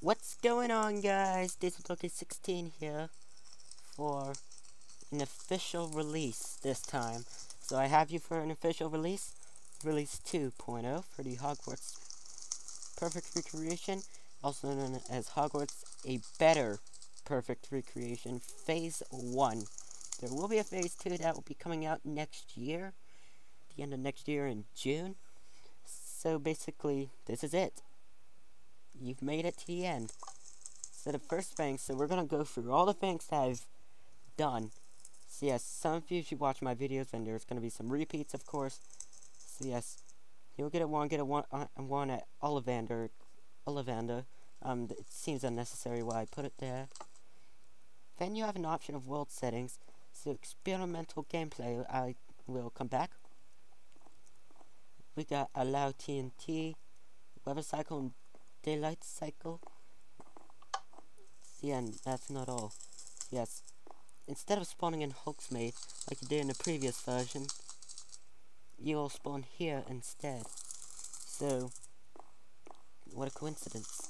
What's going on, guys? This is Loki16 here for an official release this time. So I have you for an official release, Release 2.0 for the Hogwarts Perfect Recreation, also known as Hogwarts A Better Perfect Recreation Phase 1. There will be a Phase 2 that will be coming out next year, the end of next year in June. So basically, this is it. You've made it to the end. So the first thing, so we're gonna go through all the things that I've done. So yes, some of you should watch my videos, and there's gonna be some repeats, of course. So yes, you'll get a one at Ollivander. It seems unnecessary why I put it there. Then you have an option of world settings. So experimental gameplay, I will come back. We got allow TNT, weather cycle, and daylight cycle. Yeah, and that's not all. Yes, instead of spawning in Hogsmeade, like you did in the previous version, you'll spawn here instead. So, what a coincidence.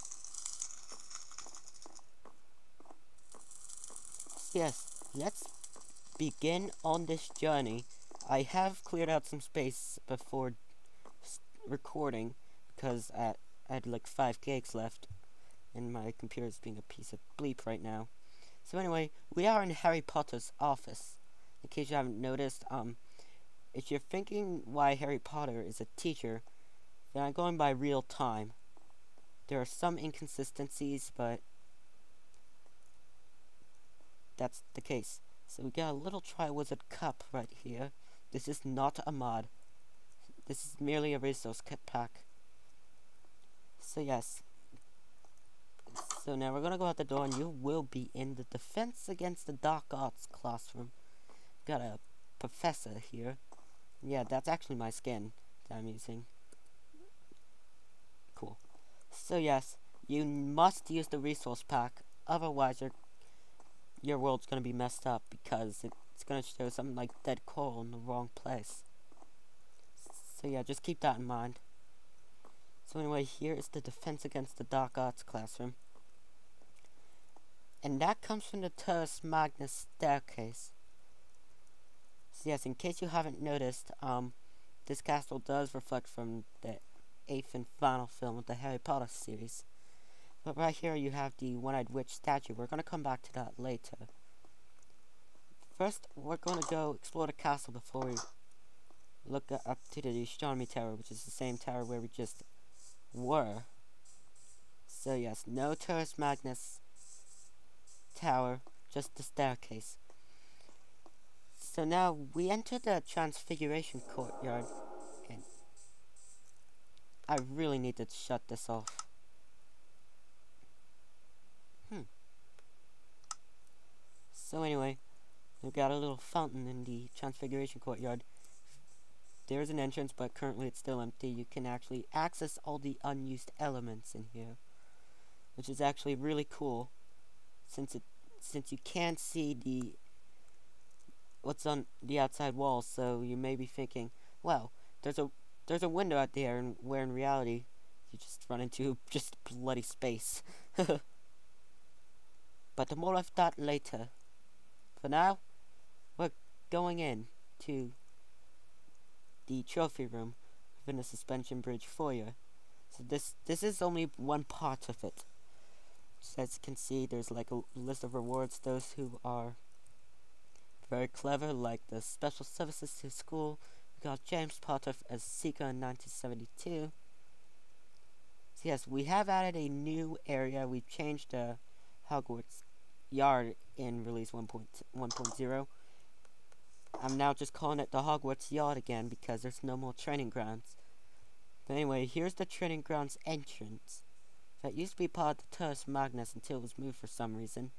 So yes, let's begin on this journey. I have cleared out some space before recording, because I had like 5 gigs left, and my computer is being a piece of bleep right now. So anyway, we are in Harry Potter's office. In case you haven't noticed, if you're thinking why Harry Potter is a teacher, then I'm going by real time. There are some inconsistencies, but that's the case. So we got a little Triwizard Cup right here. This is not a mod. This is merely a resource pack. So yes. So now we're gonna go out the door, and you will be in the Defense Against the Dark Arts classroom. Got a professor here. Yeah, that's actually my skin that I'm using. Cool. So yes, you must use the resource pack, otherwise your world's gonna be messed up, because it's gonna show something like dead coral in the wrong place. So yeah, just keep that in mind. So anyway, here is the Defense Against the Dark Arts classroom. And that comes from the Terrace Magnus staircase. So yes, in case you haven't noticed, this castle does reflect from the 8th and final film of the Harry Potter series. But right here you have the One-Eyed Witch statue. We're going to come back to that later. First, we're going to go explore the castle before we look up to the Astronomy Tower, which is the same tower where we just were. So yes, no Terrace Magnus tower, just the staircase. So now we enter the Transfiguration Courtyard, and I really need to shut this off. So anyway, we've got a little fountain in the Transfiguration Courtyard. There's an entrance, but currently it's still empty. You can actually access all the unused elements in here, which is actually really cool, since you can't see what's on the outside walls. So you may be thinking, well, there's a window out there, and where in reality you just run into just bloody space. But more of that later. For now, we're going in to the trophy room within the suspension bridge foyer. So this is only one part of it. So as you can see, there's like a list of rewards. Those who are very clever, like the special services to school. We got James Potter as Seeker in 1972. So yes, we have added a new area. We've changed the Hogwarts Yard in Release 1.0. I'm now just calling it the Hogwarts Yard again, because there's no more training grounds. But anyway, here's the training grounds entrance. That used to be part of the Terrace Magnus until it was moved for some reason.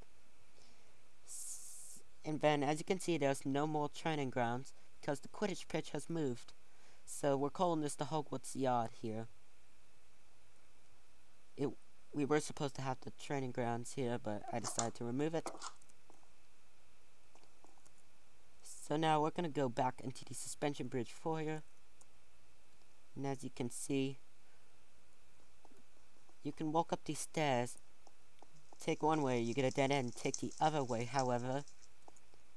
And then, as you can see, there's no more training grounds, because the Quidditch pitch has moved. So we're calling this the Hogwarts Yard here. We were supposed to have the training grounds here, but I decided to remove it. So now we're going to go back into the suspension bridge foyer. And as you can see, you can walk up these stairs take one way, you get a dead end. Take the other way, however,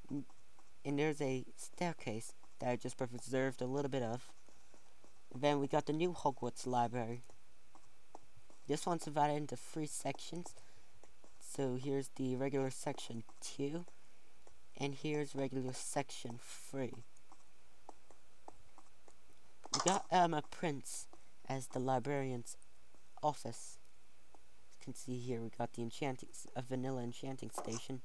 and there's a staircase that I just preserved a little bit of. Then we got the new Hogwarts library. This one's divided into 3 sections. So here's the regular section 2, and here's regular section 3. We got Irma Prince as the librarian's office. As you can see here, we got the a vanilla enchanting station.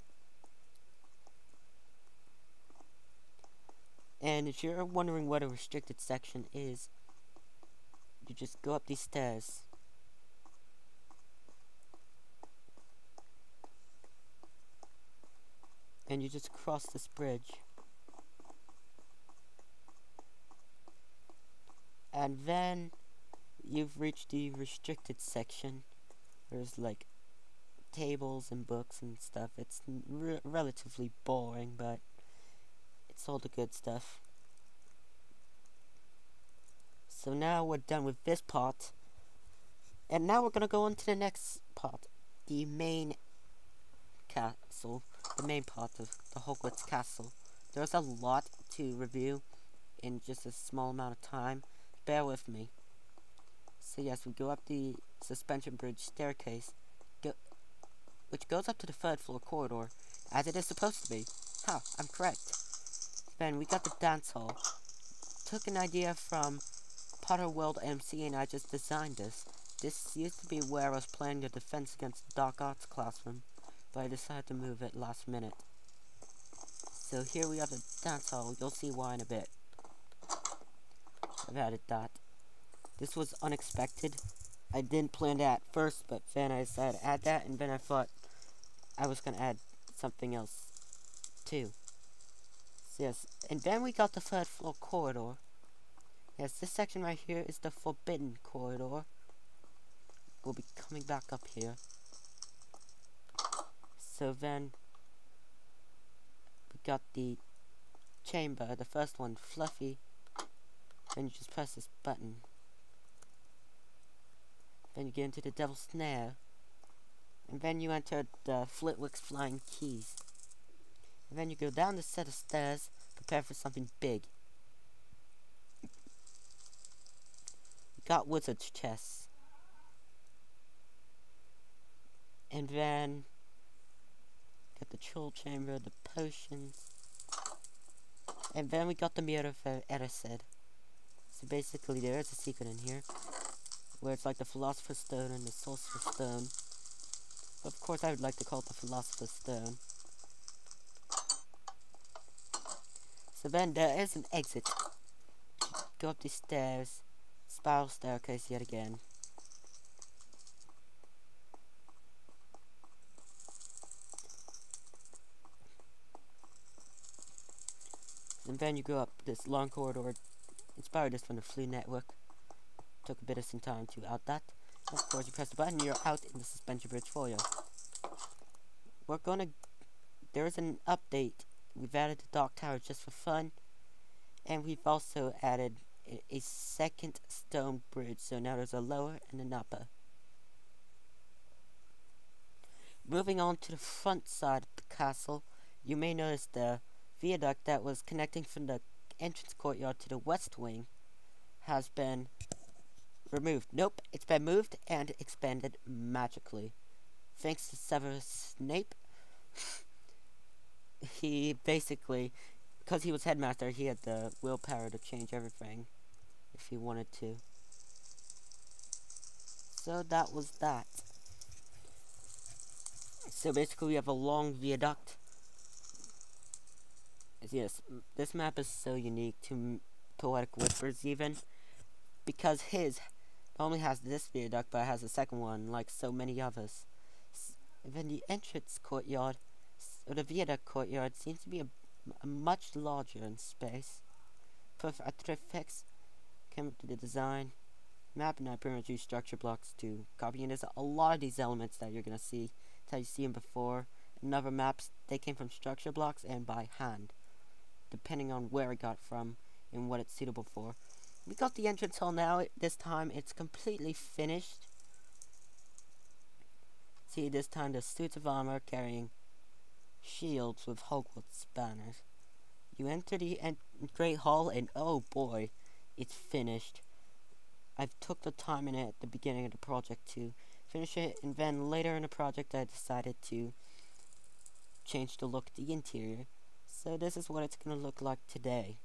And if you're wondering what a restricted section is, you just go up these stairs. And you just cross this bridge. And then you've reached the restricted section. There's like tables and books and stuff. It's relatively boring, but it's all the good stuff. So now we're done with this part. And now we're gonna go on to the next part. The main castle. The main part of the Hogwarts castle. There's a lot to review in just a small amount of time. Bear with me. So yes, we go up the suspension bridge staircase, which goes up to the 3rd floor corridor, as it is supposed to be. Ha, I'm correct. Then we got the dance hall. Took an idea from Potter World MC and I just designed this. This used to be where I was playing the Defense Against the Dark Arts classroom, but I decided to move it last minute. So here we have the dance hall. You'll see why in a bit. I've added that. This was unexpected. I didn't plan that at first, but then I decided to add that, and then I thought I was going to add something else too. So yes, and then we got the 3rd floor corridor. Yes, this section right here is the Forbidden Corridor. We'll be coming back up here. So then we got the chamber, the first one, Fluffy. Then you just press this button. Then you get into the Devil's Snare. And then you enter the Flitwick's Flying Keys. And then you go down the set of stairs, prepare for something big. You got Wizard's Chess. And then got the Troll Chamber, the potions. And then we got the Mirror for Erised. So basically there is a secret in here, where it's like the Philosopher's Stone and the Sorcerer's Stone. But of course I would like to call it the Philosopher's Stone. So then there is an exit. Go up these stairs, spiral staircase yet again. And then you go up this long corridor, inspired this from the Flea Network. Took a bit of some time to out that. Of course, you press the button, you're out in the suspension bridge foyer. There is an update. We've added the Dark Tower just for fun, and we've also added a second stone bridge. So now there's a lower and an upper. Moving on to the front side of the castle, you may notice the viaduct that was connecting from the entrance courtyard to the west wing has been removed. Nope, it's been moved and expanded magically. Thanks to Severus Snape. He basically, because he was headmaster, he had the willpower to change everything if he wanted to. So that was that. So basically we have a long viaduct. Yes, this map is so unique to Poetic Whispers even, because his only has this viaduct, but it has a second one, like so many others. Then the entrance courtyard, or the viaduct courtyard, seems to be a much larger in space. After Effects came up to the design. Map, and I pretty much use structure blocks to copy, and there's a lot of these elements that you're gonna see, that you see them before. In other maps, they came from structure blocks and by hand, depending on where it got from and what it's suitable for. We got the entrance hall now. This time it's completely finished. See, this time the suits of armor carrying shields with Hogwarts banners. You enter the Great Hall, and oh boy, it's finished. I've took the time in it at the beginning of the project to finish it, and then later in the project I decided to change the look of the interior. So this is what it's gonna look like today.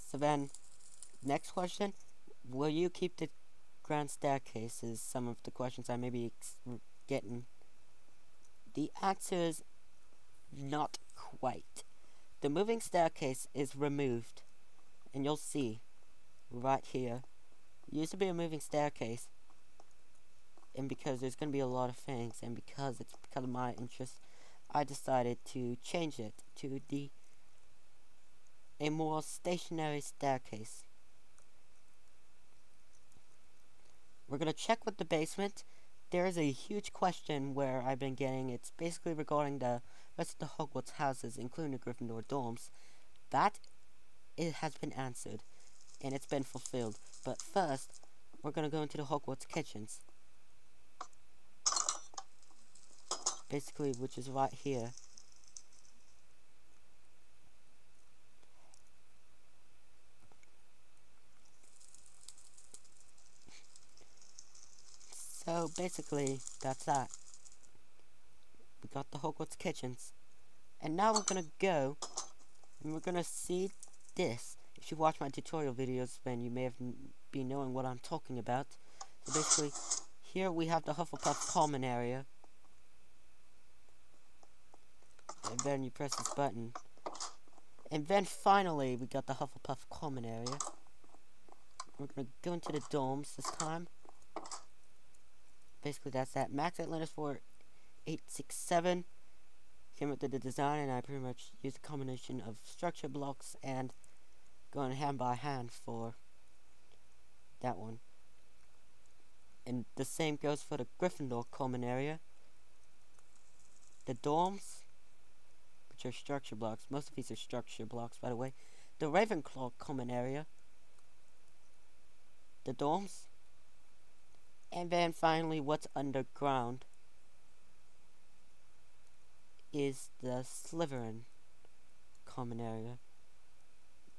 So then, next question, will you keep the grand staircase? Is some of the questions I may be getting. The answer is not quite. The moving staircase is removed, and you'll see right here. It used to be a moving staircase, and because there's going to be a lot of things, and because of my interest, I decided to change it to a more stationary staircase. We're going to check with the basement. There is a huge question where I've been getting. It's basically regarding the rest of the Hogwarts houses, including the Gryffindor dorms. That it has been answered, and it's been fulfilled. But first, we're going to go into the Hogwarts kitchens. Basically, which is right here. So basically, that's that. We got the Hogwarts kitchens. And now we're gonna go, and we're gonna see this. If you watch my tutorial videos, then you may have been knowing what I'm talking about. So basically, here we have the Hufflepuff common area. And then you press this button. And then finally, we got the Hufflepuff common area. We're gonna go into the dorms this time. Basically, that's that. Max Atlantis 4867 came up with the design, and I pretty much used a combination of structure blocks and going hand by hand for that one. And the same goes for the Gryffindor common area. The dorms, which are structure blocks. Most of these are structure blocks, by the way. The Ravenclaw common area. The dorms. And then finally, what's underground is the Slytherin common area.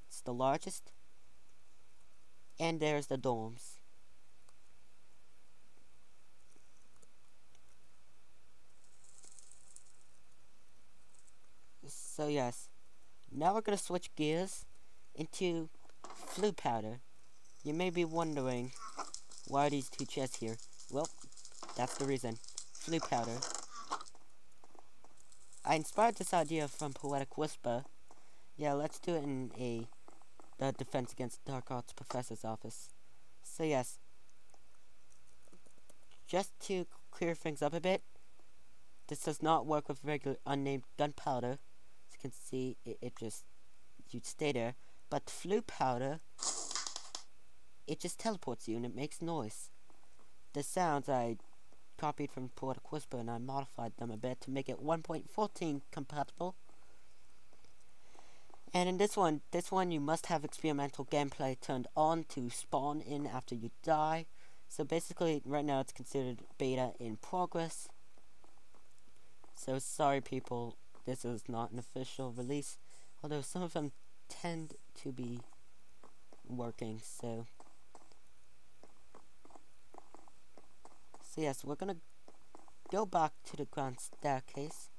It's the largest. And there's the dorms. So yes, now we're gonna switch gears into Floo powder. You may be wondering, why are these two chests here? Well, that's the reason. Floo powder. I inspired this idea from Poetic Whisper. Yeah, let's do it in the Defense Against Dark Arts Professor's office. So yes, just to clear things up a bit, this does not work with regular unnamed gunpowder. As you can see, it just, you'd stay there. But Floo powder, it just teleports you and it makes noise. The sounds I copied from Poetic Whisper, and I modified them a bit to make it 1.14 compatible. And in this one you must have experimental gameplay turned on to spawn in after you die. So basically, right now it's considered beta in progress. So sorry people, this is not an official release, although some of them tend to be working, so yes, we're gonna go back to the grand staircase.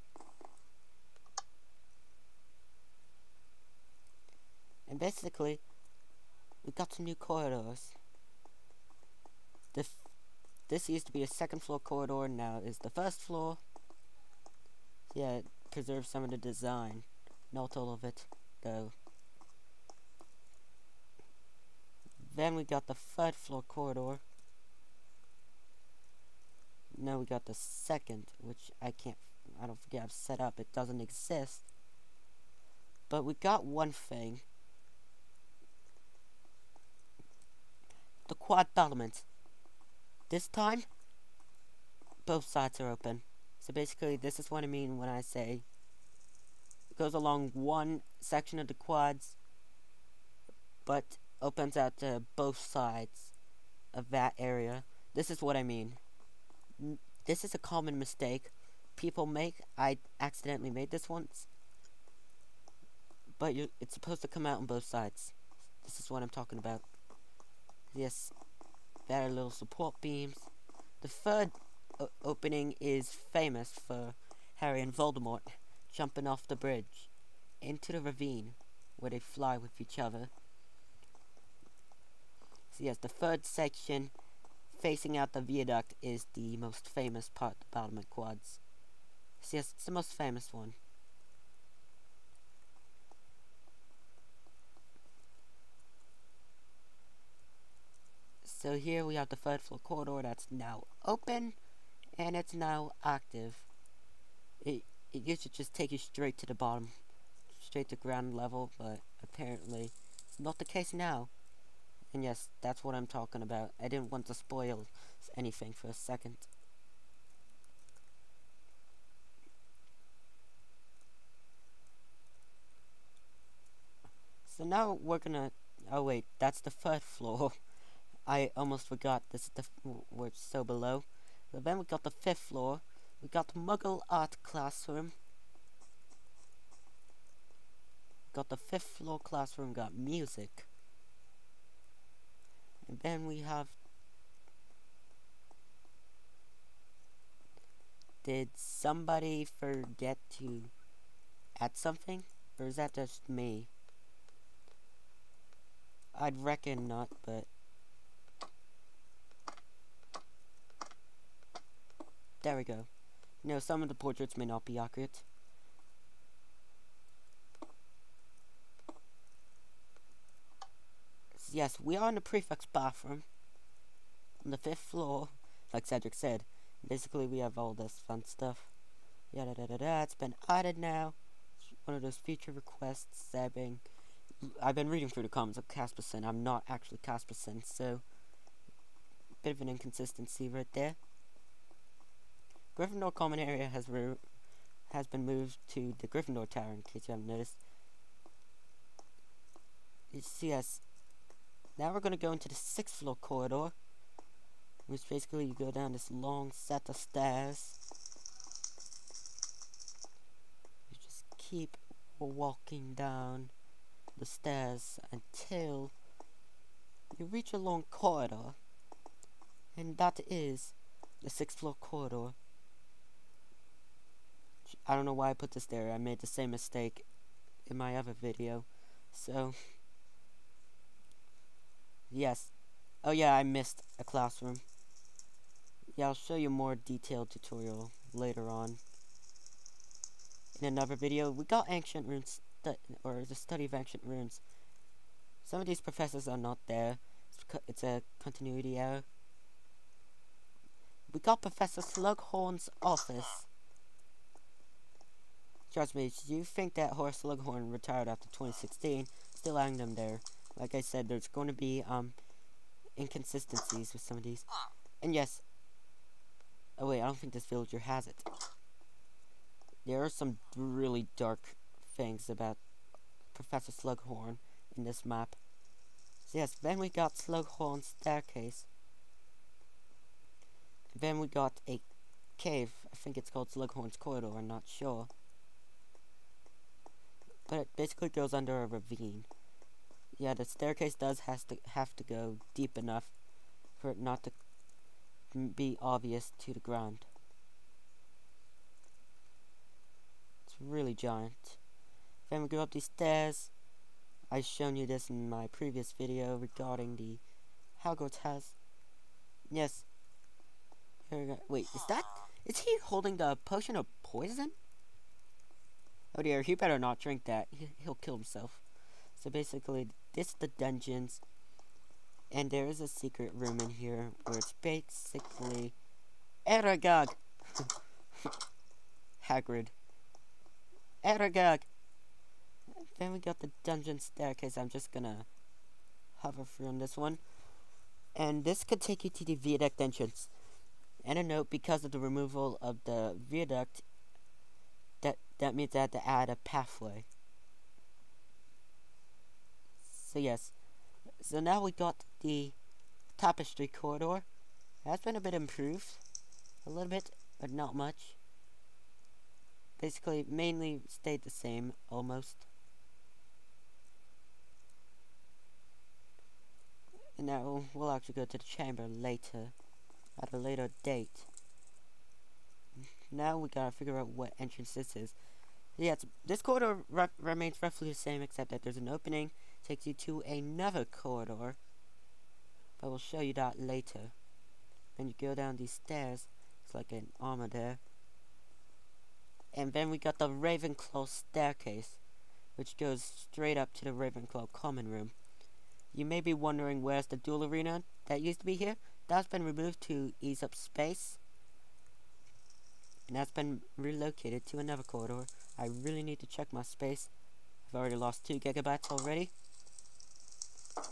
And basically, we got some new corridors. This used to be a second floor corridor, now is the first floor. Yeah, it preserves some of the design. Not all of it, though. Then we got the third floor corridor. Now we got the second, which I don't forget I've set up, it doesn't exist. But we got one thing. The quad battlements. This time, both sides are open. So basically, this is what I mean when I say it goes along one section of the quads, but opens out to both sides of that area. This is what I mean. This is a common mistake people make. I accidentally made this once. But it's supposed to come out on both sides. This is what I'm talking about. Yes, better little support beams. The third opening is famous for Harry and Voldemort jumping off the bridge into the ravine where they fly with each other. So yes, the third section facing out the viaduct is the most famous part of the Battlement Quads. So yes, it's the most famous one. So here we have the third floor corridor that's now open, and it's now active. It used to just take you straight to the bottom, straight to ground level, but apparently it's not the case now. And yes, that's what I'm talking about. I didn't want to spoil anything for a second. So now we're gonna... Oh wait, that's the third floor. I almost forgot this is where it's so below. So then we got the fifth floor. We got the Muggle Art Classroom. Got the fifth floor classroom, got music. And then we have... Did somebody forget to add something? Or is that just me? I'd reckon not, but... There we go. No, some of the portraits may not be accurate. Yes, we are in the prefect's bathroom. On the fifth floor, like Cedric said. Basically, we have all this fun stuff. Yada da da da. It's been added now. It's one of those feature requests. I've been reading through the comments of Casperson. I'm not actually Casperson, so... Bit of an inconsistency right there. Gryffindor Common Area has been moved to the Gryffindor Tower, in case you haven't noticed. Yes. Now we're going to go into the 6th floor corridor, which basically you go down this long set of stairs. You just keep walking down the stairs until you reach a long corridor, and that is the 6th floor corridor. I don't know why I put this there. I made the same mistake in my other video. So, yes. Oh yeah, I missed a classroom. Yeah, I'll show you a more detailed tutorial later on. In another video, we got ancient runes, or the study of ancient runes. Some of these professors are not there. It's a continuity error. We got Professor Slughorn's office. Trust me, if you think that Horace Slughorn retired after 2016, still hang them there. Like I said, there's going to be inconsistencies with some of these. And yes, oh wait, I don't think this villager has it. There are some really dark things about Professor Slughorn in this map. So yes, then we got Slughorn's staircase. And then we got a cave. I think it's called Slughorn's corridor, I'm not sure. But it basically goes under a ravine. Yeah, the staircase does have to go deep enough for it not to be obvious to the ground. It's really giant. Then we go up these stairs. I've shown you this in my previous video regarding the Hogwarts house. Yes. Here we go. Wait, is he holding the potion of poison? Oh dear, he better not drink that. He'll kill himself. So basically, this is the dungeons. And there is a secret room in here where it's basically Aragog. Hagrid. Aragog. Then we got the dungeon staircase. I'm just gonna hover through on this one. And this could take you to the viaduct entrance. And a note, because of the removal of the viaduct, that means I had to add a pathway. So yes, So now we got the tapestry corridor. It has been a bit improved. A little bit, but not much. Basically, mainly stayed the same, almost. And now we'll actually go to the chamber later, at a later date. Now we gotta figure out what entrance this is. Yes, this corridor remains roughly the same, except that there's an opening, takes you to another corridor. But we'll show you that later. Then you go down these stairs, it's like an armor there. And then we got the Ravenclaw staircase, which goes straight up to the Ravenclaw common room. You may be wondering where's the duel arena that used to be here. That's been removed to ease up space. And that's been relocated to another corridor. I really need to check my space. I've already lost 2 gigabytes already.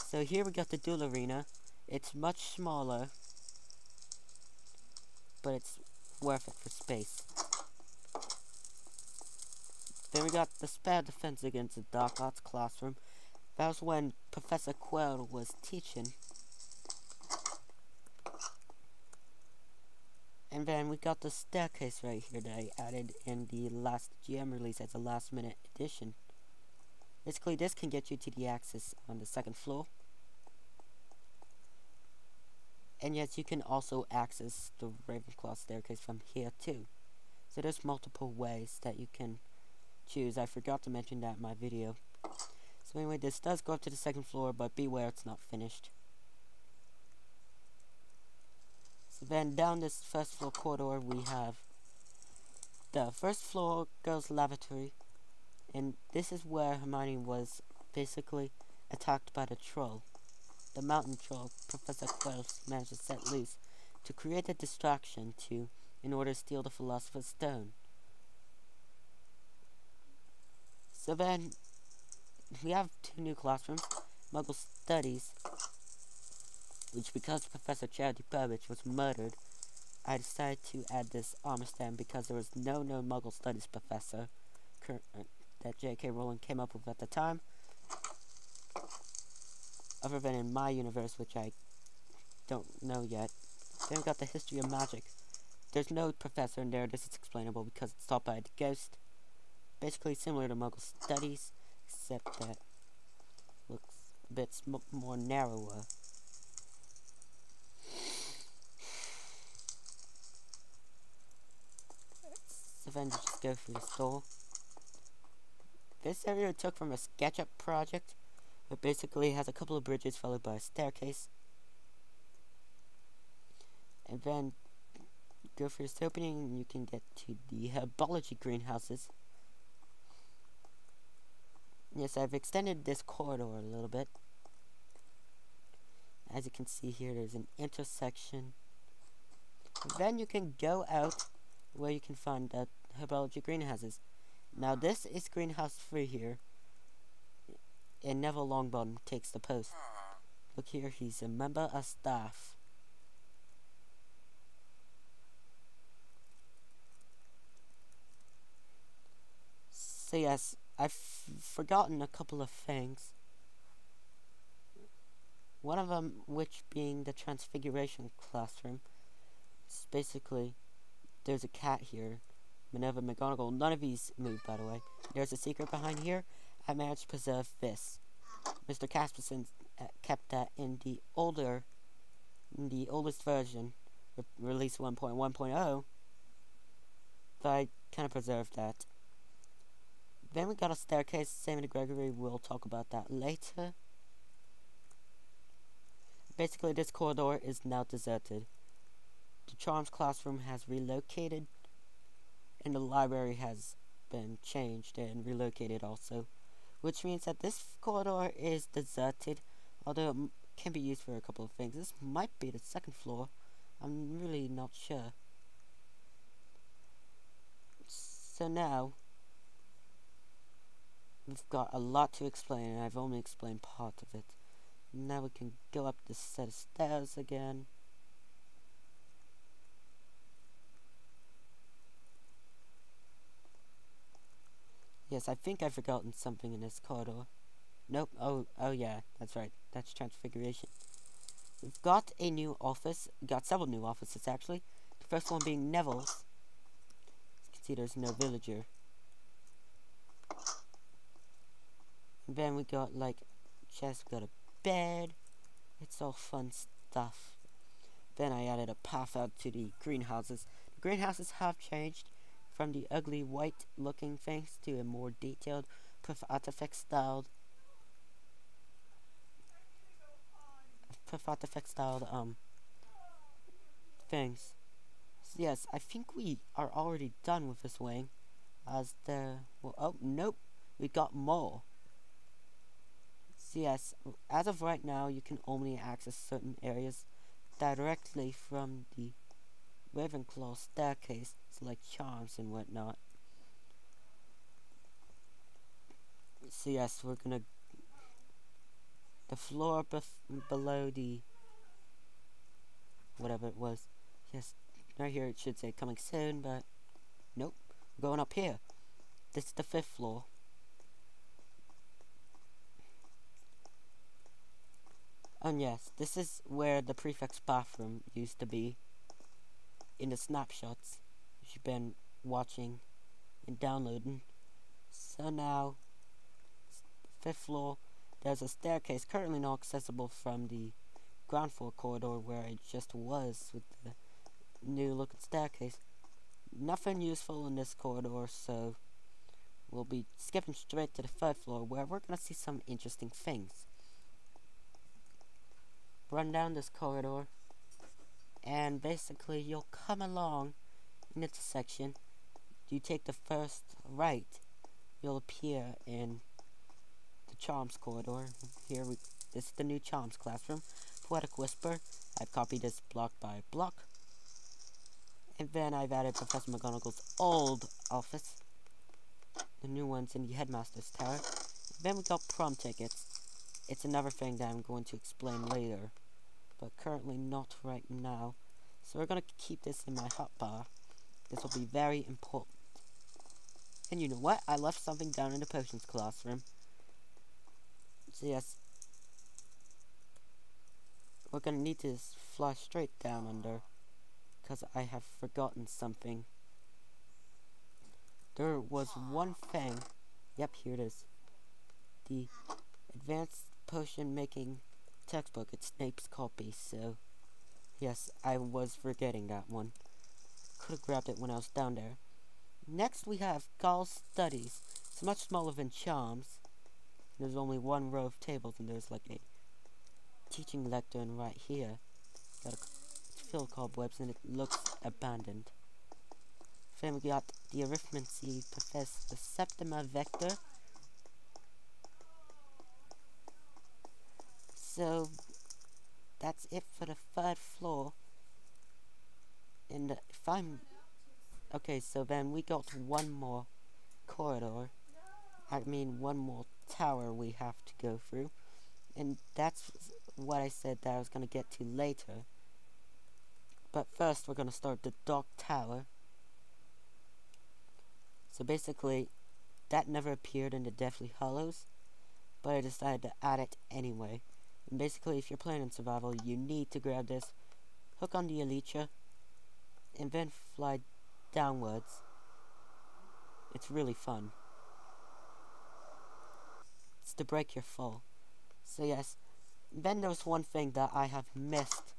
So here we got the duel arena. It's much smaller, but it's worth it for space. Then we got the spare defense against the dark arts classroom. That was when Professor Quirrell was teaching. And then we got the staircase right here that I added in the last GM release as a last minute addition. Basically, this can get you to the access on the 2nd floor. And yes, you can also access the Ravenclaw staircase from here too. So there's multiple ways that you can choose. I forgot to mention that in my video. So anyway, this does go up to the 2nd floor, but beware it's not finished. So then down this 1st floor corridor we have the 1st floor girls' lavatory, and this is where Hermione was basically attacked by the troll. The mountain troll Professor Quirrell managed to set loose to create a distraction in order to steal the Philosopher's Stone. So then we have 2 new classrooms, Muggle Studies, which because Professor Charity Burbage was murdered, I decided to add this armor stand because there was no known Muggle Studies professor that J.K. Rowling came up with at the time, other than in my universe, which I don't know yet. Then we got the history of magic. There's no professor in there. This is explainable because it's taught by the ghost. Basically similar to Muggle Studies, except that looks a bit more narrower. So then just go through the store. This area I took from a SketchUp project. It basically has a couple of bridges followed by a staircase. And then go through this opening and you can get to the herbology greenhouses. Yes, I've extended this corridor a little bit. As you can see here, there's an intersection. And then you can go out where you can find the herbology greenhouses. Now this is greenhouse 3 here. And Neville Longbottom takes the post. Look here, he's a member of staff. So yes, I've forgotten a couple of things. One of them, which being the Transfiguration classroom. It's basically, there's a cat here, Minerva McGonagall. None of these move, by the way. There's a secret behind here. I managed to preserve this. Mr. Casperson kept that in the oldest version, release 1.1.0. But I kind of preserved that. Then we got a staircase, same as Gregory. We'll talk about that later. Basically, this corridor is now deserted. The Charms classroom has relocated, and the library has been changed and relocated also, which means that this corridor is deserted, although it can be used for a couple of things. This might be the 2nd floor. I'm really not sure. So now we've got a lot to explain, and I've only explained part of it. Now we can go up this set of stairs again. Yes, I think I've forgotten something in this corridor. Nope. Oh yeah, that's right. That's Transfiguration. We've got a new office. Got several new offices actually. The first one being Neville's. As you can see, there's no villager. And then we got like chest. We got a bed. It's all fun stuff. Then I added a path out to the greenhouses. The greenhouses have changed from the ugly white looking things to a more detailed artifact styled things. So yes, I think we are already done with this wing. As the well, oh nope, we got more. So yes, as of right now, you can only access certain areas directly from the Ravenclaw staircase, so like charms and whatnot. So yes, we're gonna the floor below the whatever it was. Yes, right here it should say coming soon, but nope. We're going up here. This is the 5th floor. And yes, this is where the prefect's bathroom used to be in the snapshots you've been watching and downloading. So now, 5th floor, there's a staircase currently not accessible from the ground floor corridor where it just was with the new looking staircase. Nothing useful in this corridor, so we'll be skipping straight to the 3rd floor where we're gonna see some interesting things. Run down this corridor, and basically you'll come along an intersection. You take the first right, you'll appear in the Charms corridor. This is the new Charms classroom. Poetic Whisper. I've copied this block by block. And then I've added Professor McGonagall's old office. The new one's in the Headmaster's Tower. Then we got prom tickets. It's another thing that I'm going to explain later, but currently not right now. So we're going to keep this in my hotbar. This will be very important. And you know what? I left something down in the potions classroom. So yes, we're going to need to fly straight down under, because I have forgotten something. There was one thing. Yep, here it is. The advanced potion making textbook. It's Snape's copy, so yes, I was forgetting that one. Could have grabbed it when I was down there. Next we have Gall's Studies. It's much smaller than Charms. There's only one row of tables, and there's like a teaching lectern right here. It's filled with cobwebs, and it looks abandoned. Then we got the Arithmancy Professor Septima Vector. So that's it for the 3rd floor. And if I'm okay, so then we got one more corridor. I mean, one more tower we have to go through, and that's what I said that I was gonna get to later. But first, we're gonna start the Dark Tower. So basically, that never appeared in the Deathly Hallows, but I decided to add it anyway. And basically, if you're playing in survival, you need to grab this, hook on the Elytra, and then fly downwards. It's really fun. It's to break your fall. So yes, then there was one thing that I have missed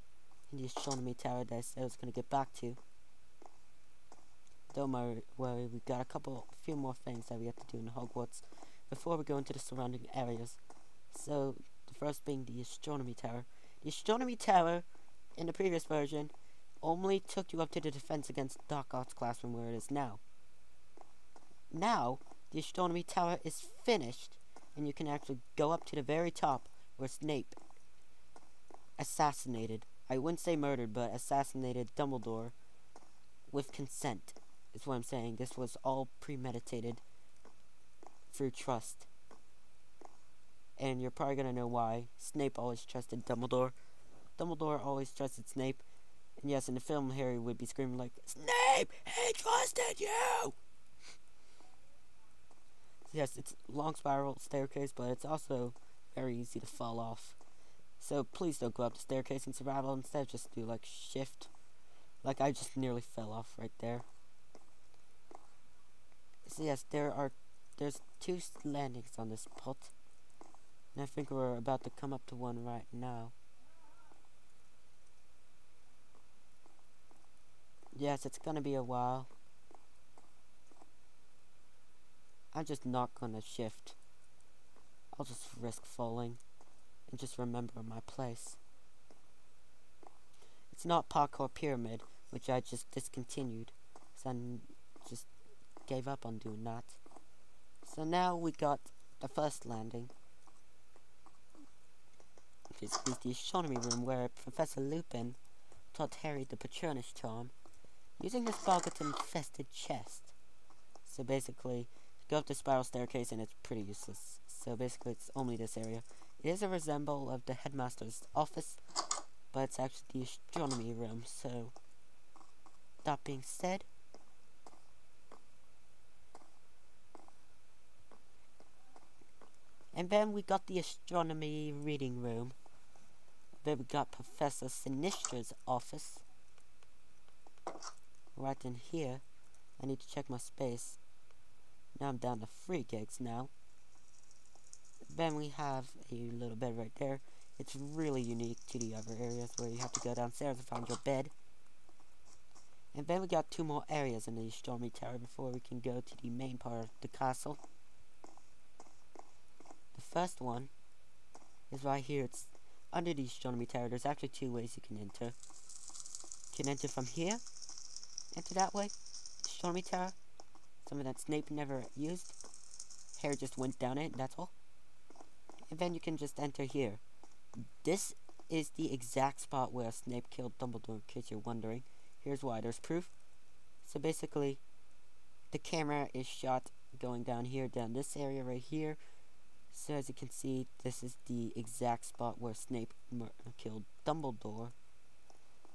in the Astronomy Tower that I said I was going to get back to. Don't worry, we got a few more things that we have to do in Hogwarts before we go into the surrounding areas. So, the first being the Astronomy Tower. The Astronomy Tower, in the previous version, only took you up to the Defense Against Dark Arts classroom where it is now. Now, the Astronomy Tower is finished, and you can actually go up to the very top where Snape assassinated, I wouldn't say murdered, but assassinated Dumbledore with consent, is what I'm saying. This was all premeditated through trust. And you're probably gonna know why. Snape always trusted Dumbledore. Dumbledore always trusted Snape. And yes, in the film, Harry would be screaming like, "Snape, he trusted you!" Yes, it's a long spiral staircase, but it's also very easy to fall off. So please don't go up the staircase in survival. Instead, just do like shift. Like I just nearly fell off right there. So yes, there's two landings on this pot, and I think we're about to come up to one right now. Yes, it's gonna be a while. I'm just not gonna shift. I'll just risk falling and just remember my place. It's not Parkour Pyramid, which I just discontinued, so I just gave up on doing that. So now we got the first landing. This is the astronomy room where Professor Lupin taught Harry the Patronus charm using this Boggart-infested chest. So basically, go up the spiral staircase and it's pretty useless. So basically it's only this area. It is a resemble of the headmaster's office, but it's actually the astronomy room. So that being said, and then we got the astronomy reading room. Then we got Professor Sinistra's office. Right in here. I need to check my space. Now I'm down to 3 gigs now. Then we have a little bed right there. It's really unique to the other areas where you have to go downstairs to find your bed. And then we got 2 more areas in the astronomy tower before we can go to the main part of the castle. The first one is right here. It's under the astronomy tower. There's actually 2 ways you can enter. You can enter from here, enter that way, astronomy tower, something that Snape never used. Harry just went down it, that's all. And then you can just enter here. This is the exact spot where Snape killed Dumbledore, in case you're wondering. Here's why, there's proof. So basically, the camera is shot going down here, down this area right here. So as you can see, this is the exact spot where Snape killed Dumbledore.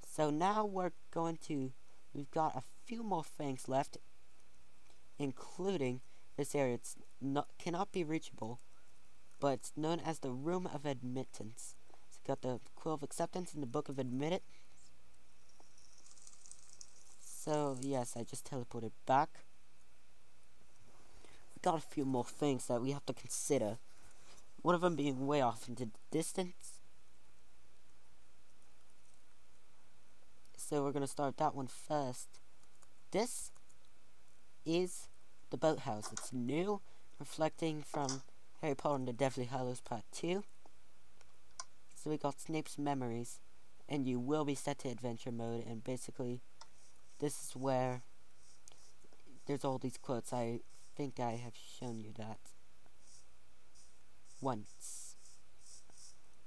So now we've got a few more things left, including this area. It's cannot be reachable, but it's known as the Room of Admittance. It's got the Quill of Acceptance and the Book of Admittance. So yes, I just teleported back. We got a few more things that we have to consider. One of them being way off into the distance. So we're gonna start that one first. This is the boathouse. It's new, reflecting from Harry Potter and the Deathly Hallows Part 2. So we got Snape's memories, and you will be set to adventure mode, and basically this is where there's all these quotes. I think I have shown you that once.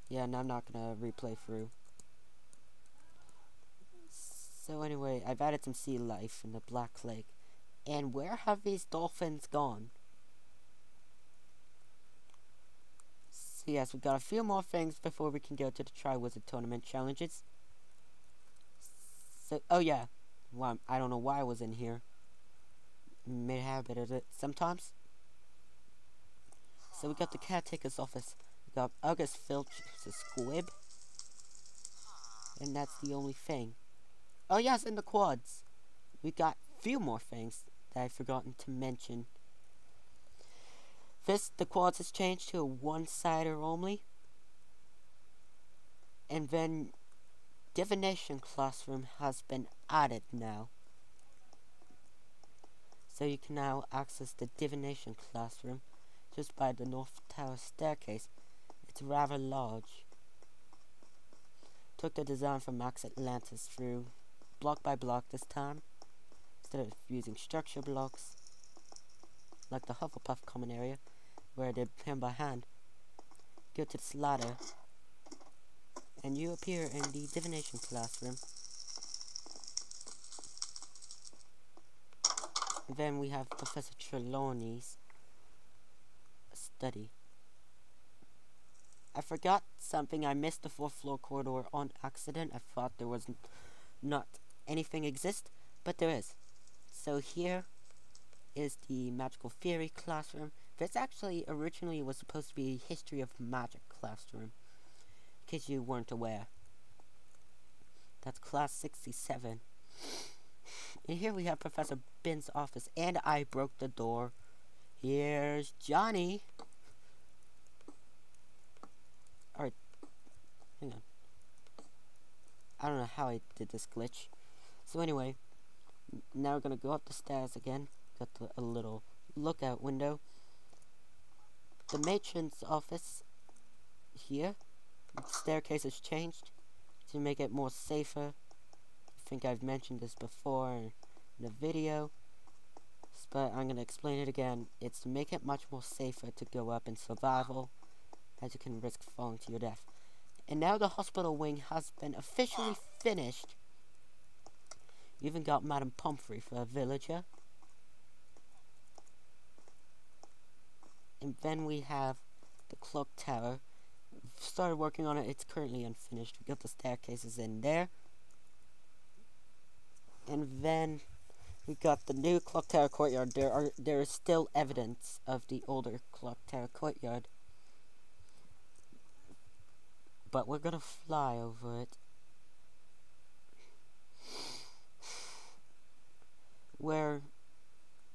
Yeah, and I'm not gonna replay through. So anyway, I've added some sea life in the Black Lake. And where have these dolphins gone? So yes, we've got a few more things before we can go to the Triwizard Tournament challenges. So, oh yeah. Well, I don't know why I was in here. Made a habit of it sometimes. So we got the caretaker's office. We got August Filch, it's a squib. And that's the only thing. Oh yes, and the quads. We got a few more things that I've forgotten to mention. The quads has changed to a one-sider only. And then Divination Classroom has been added now. So you can now access the Divination Classroom just by the North Tower staircase. It's rather large. Took the design from Max Atlantis through block by block this time, instead of using structure blocks like the Hufflepuff common area where they pin by hand. Go to this ladder and you appear in the Divination Classroom. And then we have Professor Trelawney's study. I forgot something. I missed the 4th floor corridor on accident. I thought there was not anything exist, but there is. So here is the Magical Theory classroom. This actually originally was supposed to be a history of magic classroom, in case you weren't aware. That's class 67. And here we have Professor Bin's office, and I broke the door. Here's Johnny. Alright, hang on. I don't know how I did this glitch. So anyway, now we're gonna go up the stairs again. Got a little lookout window. The matron's office here. The staircase has changed to make it more safer. I think I've mentioned this before in the video, but I'm gonna explain it again. It's to make it much more safer to go up in survival, as you can risk falling to your death. And now the hospital wing has been officially finished. You even got Madame Pomfrey for a villager. And then we have the clock tower. We've started working on it. It's currently unfinished. We got the staircases in there. And then we got the new clock tower courtyard. There is still evidence of the older clock tower courtyard, but we're gonna fly over it.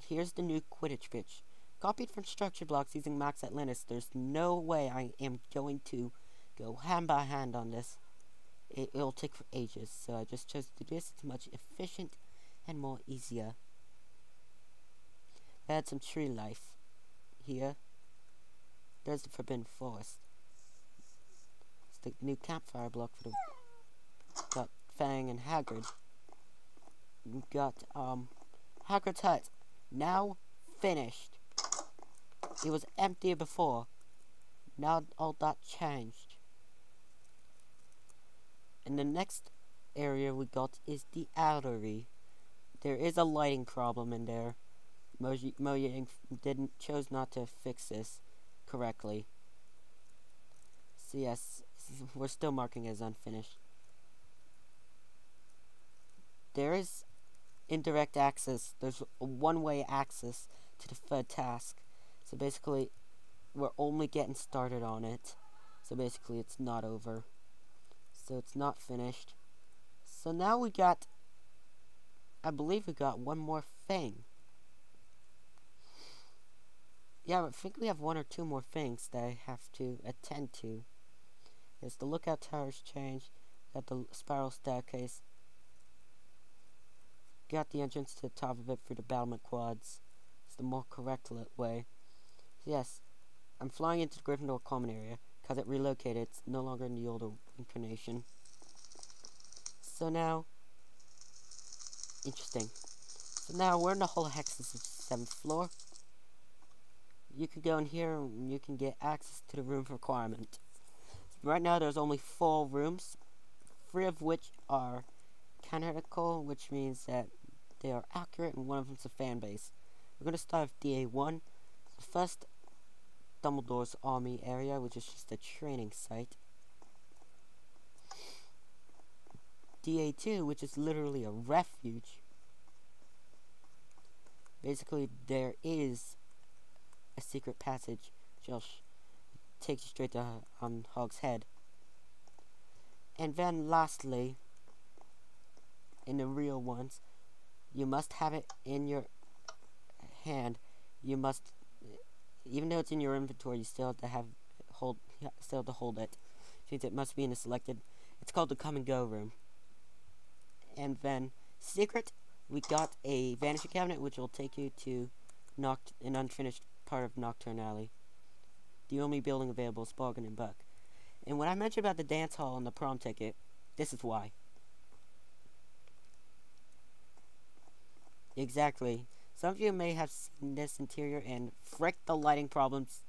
Here's the new Quidditch pitch. Copied from structure blocks using Max Atlantis. There's no way I am going to go hand by hand on this. It'll take for ages, so I just chose to do this. It's much efficient and more easier. Add some tree life here. There's the Forbidden Forest. It's the new campfire block for the got Fang and Hagrid. We got Hagrid's hut, now finished. It was empty before. Now all that changed. And the next area we got is the Outery. There is a lighting problem in there. Mojang chose not to fix this correctly. So yes, we're still marking as unfinished. There is indirect access. There's a one-way access to the third task. So basically, we're only getting started on it. So basically, it's not over. So it's not finished. So now we got, I believe we got one more thing. Yeah, I think we have one or two more things that I have to attend to. There's the lookout tower's changed. Got the spiral staircase. Got the entrance to the top of it for the battlement quads. It's the more correct way. So yes, I'm flying into the Gryffindor common area because it relocated. It's no longer in the older incarnation. So now, interesting. So now we're in the Hall of Hexes of the 7th floor. You can go in here and you can get access to the room requirement. Right now there's only 4 rooms, 3 of which are canonical, which means that they are accurate, and one of them's a fan base. We're going to start with DA1. The first, Dumbledore's army area, which is just a training site. DA2, which is literally a refuge. Basically, there is a secret passage which takes you straight to Hog's Head. And then lastly, in the real ones, you must have it in your hand. You must, even though it's in your inventory, you still have to hold it. Since it must be in a selected. It's called the Come and Go room. And then secret, we got a vanishing cabinet, which will take you to an unfinished part of Nocturne Alley. The only building available is Bargain and Buck. And when I mentioned about the dance hall and the prom ticket, this is why. Exactly. Some of you may have seen this interior, and frick the lighting problems.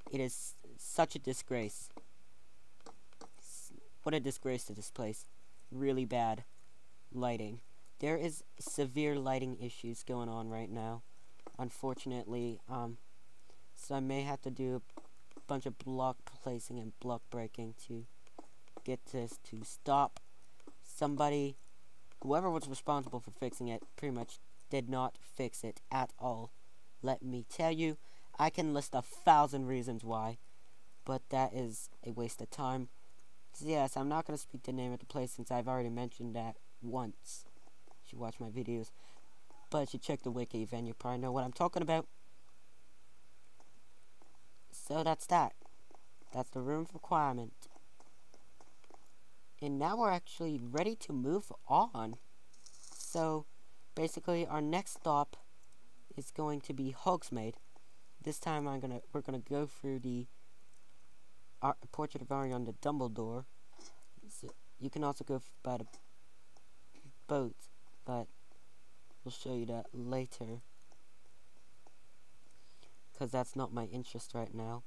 It is such a disgrace. What a disgrace to this place. Really bad lighting. There is severe lighting issues going on right now. Unfortunately, so I may have to do a bunch of block placing and block breaking to get this to stop. Whoever was responsible for fixing it, pretty much did not fix it at all. Let me tell you, I can list 1,000 reasons why, but that is a waste of time. So yes, I'm not going to speak the name of the place since I've already mentioned that once. If you watch my videos. But if you check the wiki, then you probably know what I'm talking about. So that's that. That's the room requirement. And now we're actually ready to move on. So, basically, our next stop is going to be Hogsmeade. This time, we're gonna go through the Portrait of Arion the Dumbledore. So, you can also go by the boat, but we'll show you that later, because that's not my interest right now.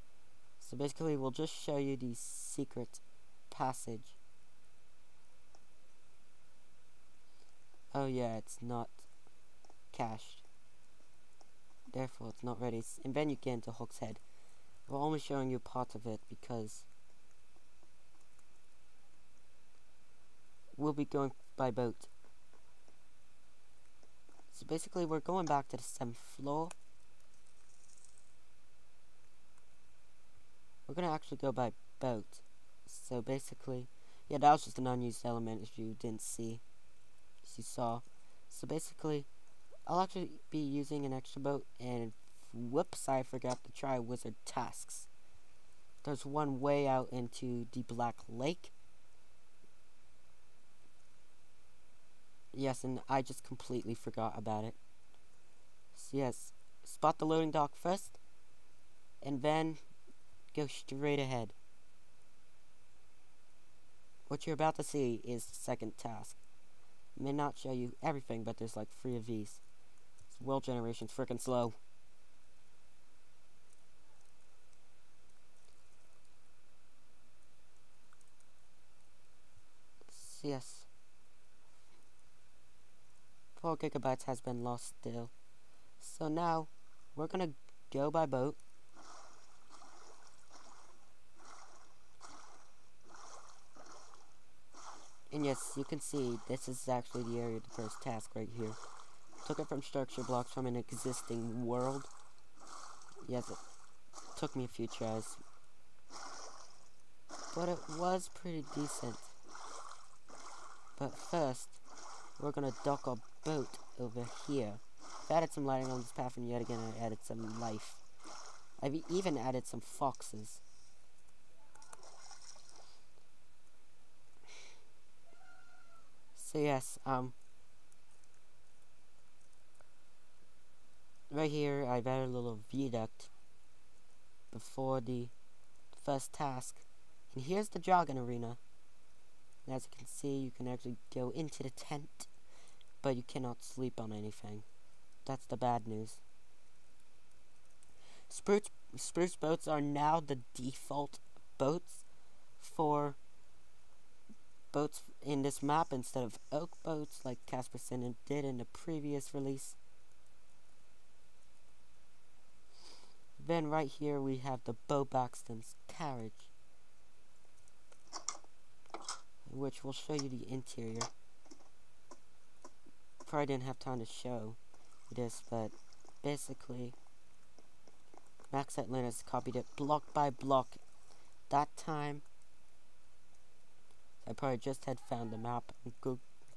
So basically, we'll just show you the secret passage. Oh yeah, it's not cached. Therefore, it's not ready. And then you get into Hogshead. We're only showing you part of it because we'll be going by boat. So basically, we're going back to the 7th floor. We're gonna actually go by boat. So basically, yeah, that was just an unused element if you didn't see. As you saw. So basically, I'll actually be using an extra boat, and whoops, I forgot to try wizard tasks. There's one way out into the Black Lake. Yes, and I just completely forgot about it. So yes, spot the loading dock first, and then go straight ahead. What you're about to see is the second task. May not show you everything, but there's like 3 of these. World generation's freaking slow. Yes. 4 gigabytes has been lost still. So now, we're gonna go by boat. And yes, you can see, this is actually the area of the first task right here. Took it from structure blocks from an existing world. Yes, it took me a few tries. But it was pretty decent. But first, we're gonna dock our boat over here. I've added some lighting on this path, and yet again I added some life. I've even added some foxes. So yes, right here I've added a little viaduct before the first task. And here's the Dragon Arena. And as you can see, you can actually go into the tent, but you cannot sleep on anything. That's the bad news. Spruce boats are now the default boats for boats in this map instead of oak boats like Casperson did in the previous release. Then right here we have the Bo Baxton's carriage, which will show you the interior. Probably didn't have time to show this, but basically Max Atlantis copied it block by block. That time I probably just had found the map on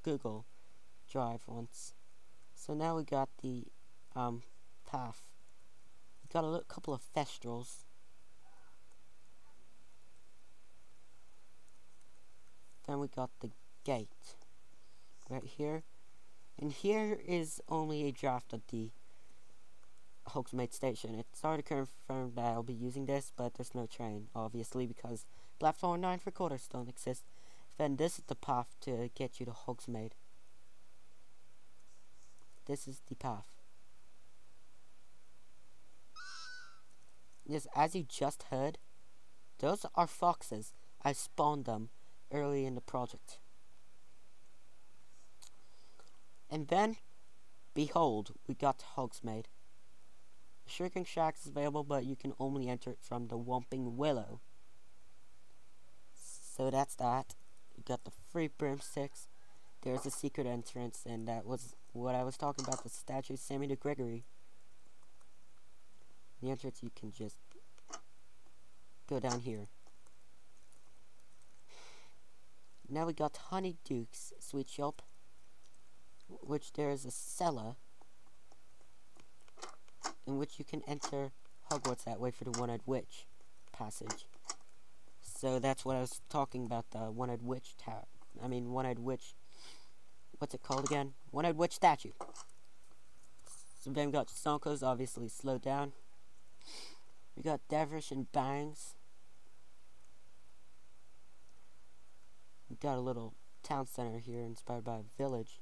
Google Drive once. So now we got the path. We got a couple of Thestrals. Then we got the gate right here. And here is only a draft of the Hogsmeade station. It's already confirmed that I'll be using this, but there's no train, obviously, because platform 9 3/4 don't exist. Then this is the path to get you to Hogsmeade. This is the path. Yes, as you just heard, those are foxes. I spawned them early in the project. And then, behold, we got Hogsmeade. Shrieking Shack is available, but you can only enter it from the Whomping Willow. So that's that. You got the free broomsticks. There's a secret entrance, and that was what I was talking about, the statue of Sammy the Gregory. The entrance, you can just go down here. Now we got Honeyduke's Sweet Shop, which there is a cellar in which you can enter Hogwarts that way for the One-Eyed Witch passage. So that's what I was talking about, the One-Eyed Witch tower. I mean, One-Eyed Witch. What's it called again? One-Eyed Witch statue. So then we got Sonkos, obviously slowed down. We got Devrish and Bangs. We got a little town center here inspired by a village.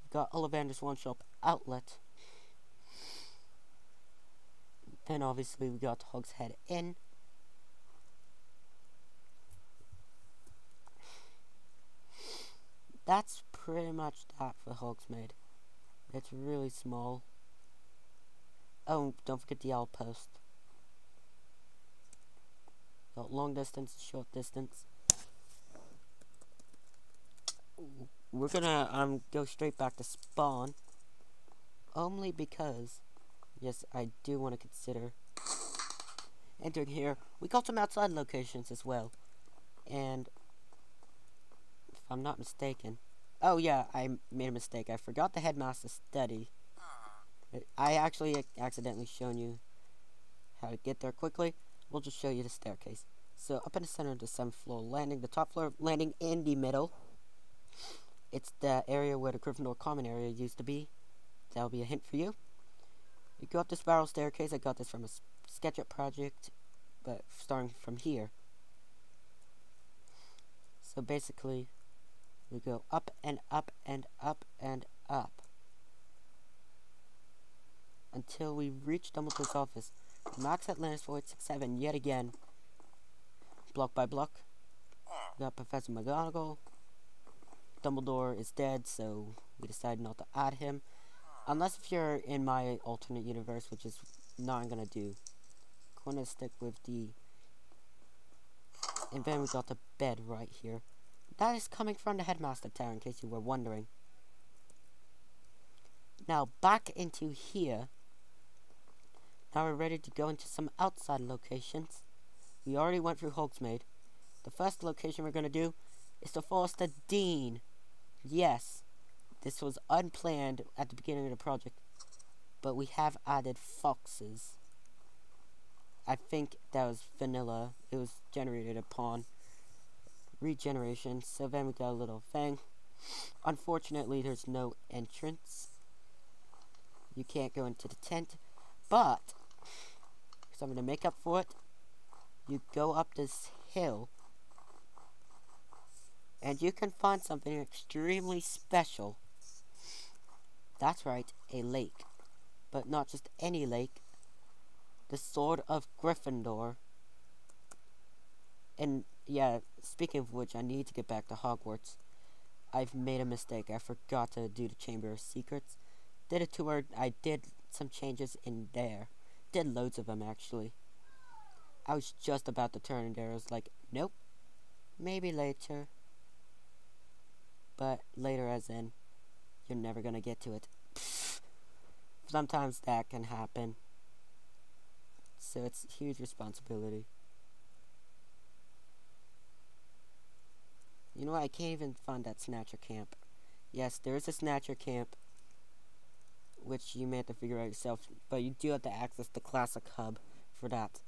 We got Ollivander's One Shop Outlet. Then obviously we got Hogshead Inn. That's pretty much that for Hogsmeade. It's really small. Oh, don't forget the outpost. Got long distance, short distance. We're gonna go straight back to spawn. Only because, yes, I do want to consider entering here. We got some outside locations as well. And if I'm not mistaken, oh yeah, I made a mistake. I forgot the headmaster's study. I actually accidentally shown you how to get there quickly. We'll just show you the staircase. So up in the center of the 7th floor landing, the top floor landing in the middle. It's the area where the Gryffindor common area used to be. That'll be a hint for you. You go up the spiral staircase. I got this from a SketchUp project, but starting from here. So basically, we go up and up and up and up until we reach Dumbledore's office. Max Atlantis 4867 yet again, block by block. We got Professor McGonagall. Dumbledore is dead, so we decided not to add him. Unless if you're in my alternate universe, which is not I'm gonna do. Gonna stick with the... And then we got the bed right here. That is coming from the Headmaster Tower, in case you were wondering. Now, back into here. Now we're ready to go into some outside locations. We already went through Hogsmeade. The first location we're gonna do is the Forest of Dean. Yes, this was unplanned at the beginning of the project, but we have added foxes. I think that was vanilla. It was generated upon regeneration, so then we got a little thing. Unfortunately, there's no entrance. You can't go into the tent, but something to make up for it, you go up this hill and you can find something extremely special. That's right, a lake. But not just any lake. The Sword of Gryffindor. And yeah, speaking of which, I need to get back to Hogwarts. I've made a mistake. I forgot to do the Chamber of Secrets. Did a tour. I did some changes in there. Did loads of them, actually. I was just about to turn and there. I was like, nope. Maybe later. But later as in, you're never gonna get to it. Sometimes that can happen. So it's a huge responsibility. You know what, I can't even find that Snatcher camp. Yes, there is a Snatcher camp, which you may have to figure out yourself, but you do have to access the Classic Hub for that.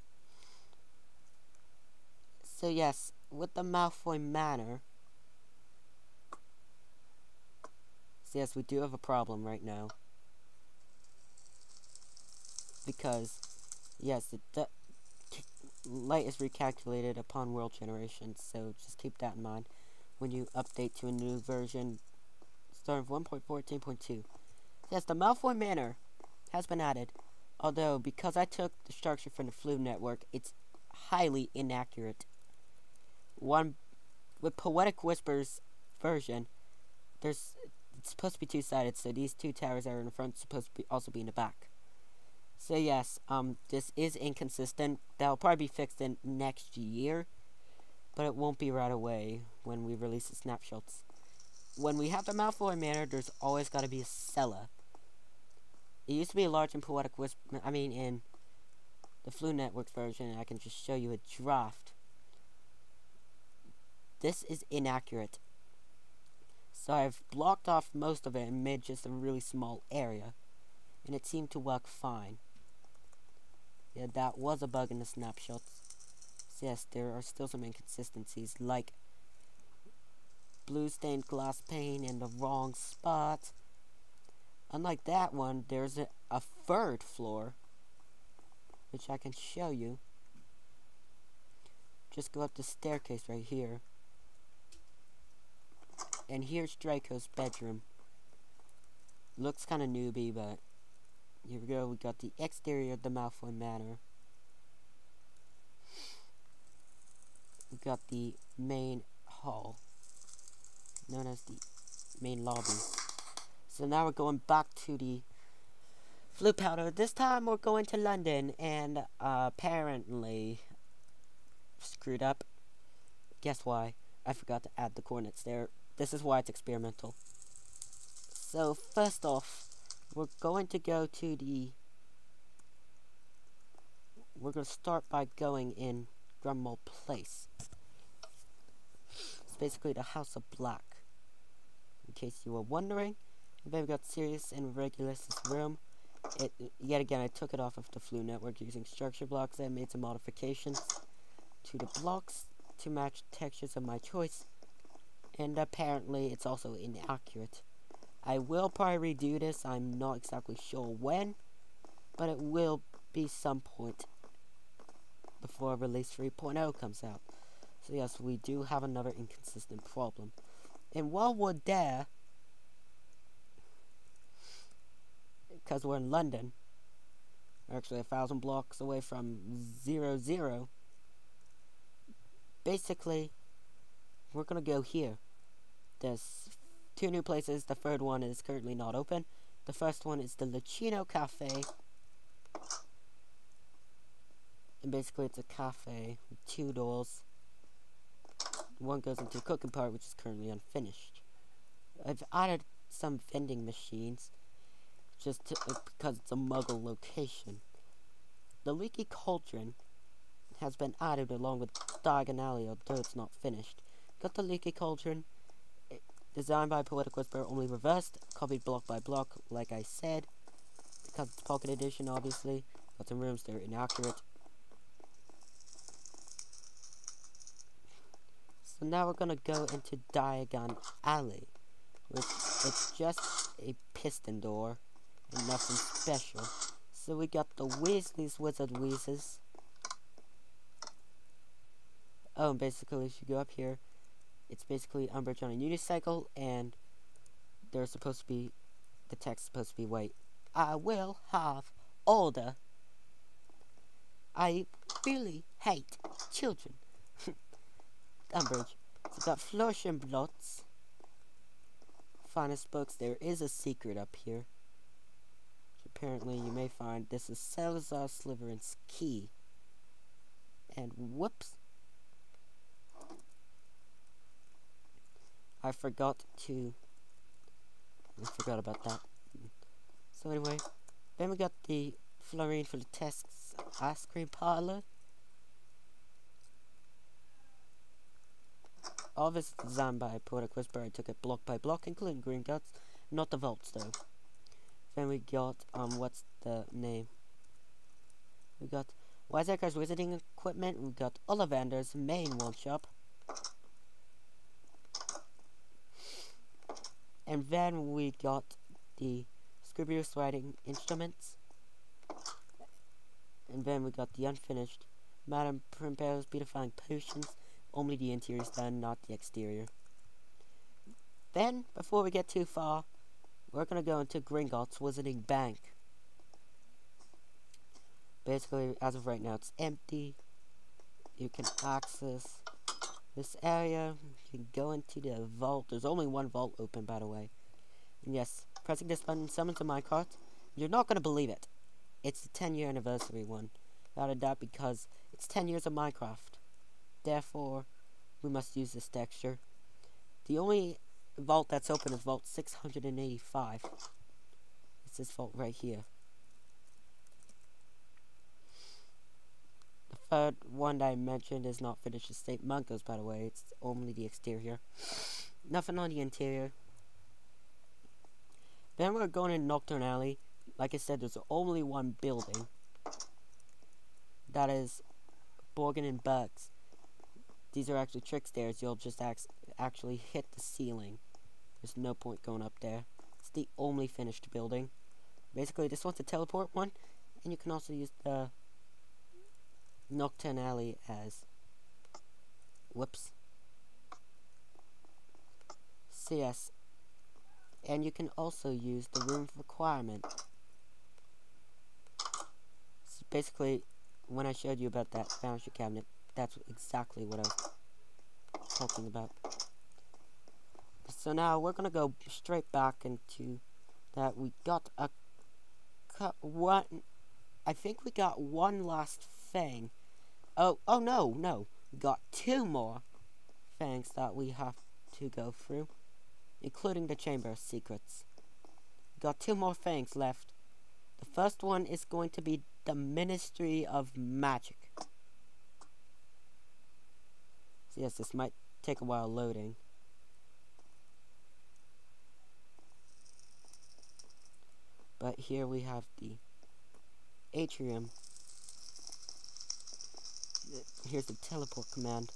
So yes, with the Malfoy Manor, so yes, we do have a problem right now. Because, yes, the light is recalculated upon world generation, so just keep that in mind when you update to a new version starting with 1.14.2. Yes, the Malfoy Manor has been added, although because I took the structure from the Flume Network, it's highly inaccurate. With Poetic Whispers version, it's supposed to be two-sided, so these two towers that are in the front are supposed to also be in the back. So yes, this is inconsistent. That'll probably be fixed in next year, but it won't be right away when we release the snapshots. When we have the Malfoy Manor, there's always got to be a cellar. It used to be large in Poetic Whisper. I mean, in the Flu Networks version, I can just show you a draft. This is inaccurate. So I've blocked off most of it and made just a really small area. And it seemed to work fine. Yeah, that was a bug in the snapshots. So yes, there are still some inconsistencies, like blue stained glass pane in the wrong spot. Unlike that one, there's a third floor, which I can show you. Just go up the staircase right here. And here's Draco's bedroom. Looks kind of newbie, but here we go. We got the exterior of the Malfoy Manor. We got the main hall, known as the main lobby. So now we're going back to the Floo Powder. This time we're going to London, and apparently screwed up. Guess why? I forgot to add the coordinates there. This is why it's experimental. So first off, we're going to go to the... We're going to start by going in Grumble Place. It's basically the House of Black, in case you were wondering. And then we got Sirius and Regulus's room. Yet again, I took it off of the Floo network using structure blocks and made some modifications to the blocks to match textures of my choice. And apparently, it's also inaccurate. I will probably redo this. I'm not exactly sure when, but it will be some point before release 3.0 comes out. So yes, we do have another inconsistent problem. And while we're there, because we're in London, we're actually 1,000 blocks away from 00, basically, we're gonna go here. There's 2 new places. The third one is currently not open. The first one is the Lucino Cafe. And basically it's a cafe with 2 doors. One goes into the cooking part, which is currently unfinished. I've added some vending machines, just because it's a muggle location. The Leaky Cauldron has been added along with Diagon Alley, although it's not finished. Got the Leaky Cauldron, designed by Poetic Whisper, only reversed, copied block by block, like I said, because it's Pocket Edition, obviously. Got some rooms that are inaccurate. So now we're gonna go into Diagon Alley, which it's just a piston door and nothing special. So we got the Weasley's Wizard Wheezes. Oh, and basically if you go up here, it's basically Umbridge on a unicycle, and there's supposed to be, the text is supposed to be, wait, I will have order. I really hate children. Umbridge. So got Flourish and Blots. Finest books. There is a secret up here, which apparently you may find. This is Salazar Slytherin's key. And whoops. I forgot about that. So anyway, then we got the Florine for the Tests ice cream parlor. All this is designed by Poetic Whisper. I took it block by block, including Gringotts, not the vaults though. Then we got what's the name? We got Wiseacre's Wizarding Equipment. We got Ollivander's main one shop. And then we got the Scribner's Writing Instruments. And then we got the unfinished Madame Primpero's Beautifying Potions. Only the interior is done, not the exterior. Then, before we get too far, we're gonna go into Gringotts Wizarding Bank. Basically, as of right now, it's empty. You can access this area. You can go into the vault. There's only one vault open, by the way. And yes, pressing this button summons a minecart. You're not gonna believe it. It's the 10-year anniversary one. Without a doubt, because it's 10 years of Minecraft. Therefore, we must use this texture. The only vault that's open is Vault 685. It's this vault right here. third one that I mentioned is not finished. The State Munkos, by the way. It's only the exterior. Nothing on the interior. Then we're going in Nocturne Alley. Like I said, there's only one building. That is Borgin and Bugs. These are actually trick stairs. You'll just actually hit the ceiling. There's no point going up there. It's the only finished building. Basically, this one's a teleport one. And you can also use the Nocturne Alley as... Whoops. CS. And you can also use the room of requirement. So basically, when I showed you about that furniture cabinet, that's exactly what I was talking about. So now we're gonna go straight back into that. We got a one. I think we got one last thing. Oh no. We got two more things that we have to go through, including the Chamber of Secrets. We got two more things left. The first one is going to be the Ministry of Magic. So yes, this might take a while loading. But here we have the atrium. Here's the teleport command.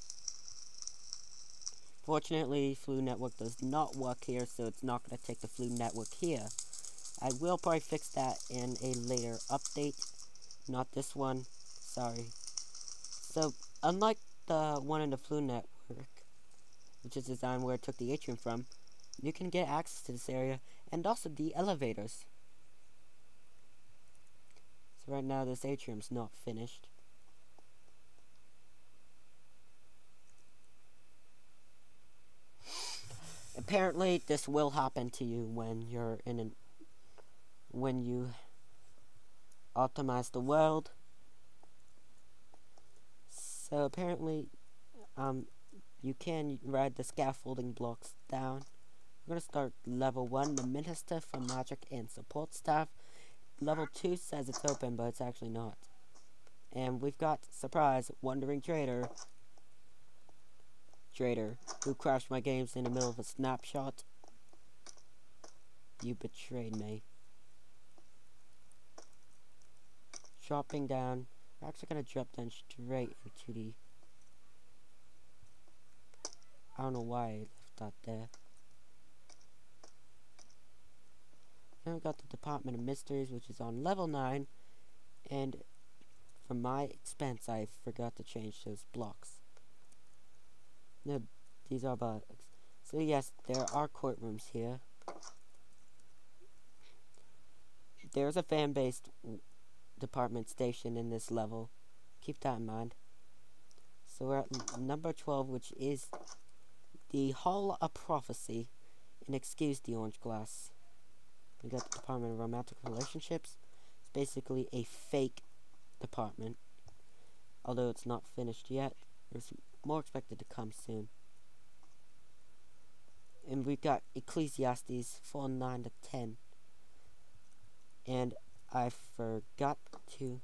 Fortunately, Flu Network does not work here, so it's not going to take the Flu Network here. I will probably fix that in a later update. Not this one. Sorry. So, unlike the one in the Flu Network, which is designed where it took the atrium from, you can get access to this area, and also the elevators. So right now, this atrium's not finished. Apparently, this will happen to you when you're when you optimize the world. So apparently, you can ride the scaffolding blocks down. We're gonna start level 1, the Minister for Magic and Support Staff. Level 2 says it's open, but it's actually not. And we've got, surprise, Wandering Trader, who crashed my games in the middle of a snapshot. You betrayed me. Dropping down. We're actually gonna drop down straight into the... I don't know why I left that there. Then we got the Department of Mysteries, which is on level 9. And for my expense, I forgot to change those blocks. No, these are bugs. So yes, there are courtrooms here. There's a fan-based department station in this level. Keep that in mind. So we're at number 12, which is the Hall of Prophecy. And excuse the orange glass. We got the Department of Romantic Relationships. It's basically a fake department. Although it's not finished yet. There's more expected to come soon. And we've got Ecclesiastes 4:9 to 10. And I forgot to...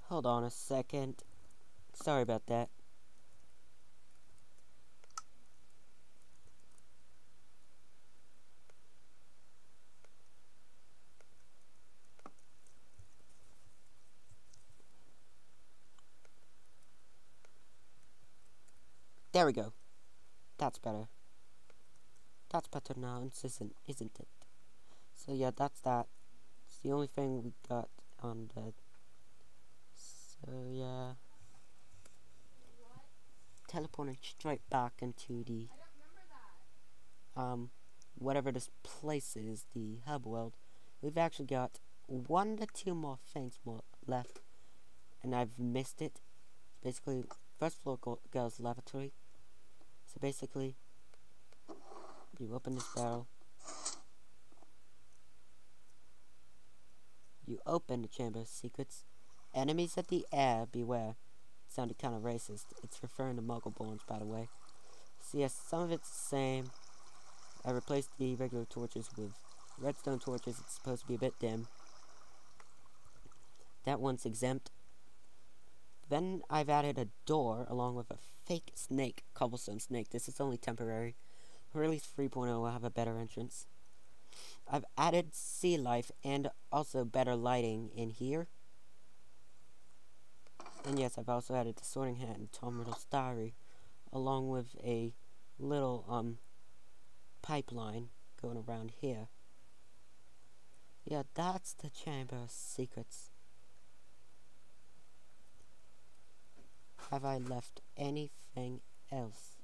Hold on a second. Sorry about that. There we go. That's better. That's better now, isn't it? So yeah, that's that. It's the only thing we got on the... So, yeah. Teleporting straight back into the... whatever this place is, the hub world. We've actually got 1 to 2 more things more left. And I've missed it. Basically, first floor goes lavatory. So basically, you open this barrel. You open the chamber of secrets. Enemies of the air, beware. It sounded kind of racist. It's referring to Muggleborns, by the way. So yes, some of it's the same. I replaced the regular torches with redstone torches. It's supposed to be a bit dim. That one's exempt. Then I've added a door along with a fake snake, cobblestone snake. This is only temporary. Release 3.0 will have a better entrance. I've added sea life and also better lighting in here. And yes, I've also added the sorting hat and Tom Riddle's diary, along with a little pipeline going around here. Yeah, that's the Chamber of Secrets. Have I left anything else?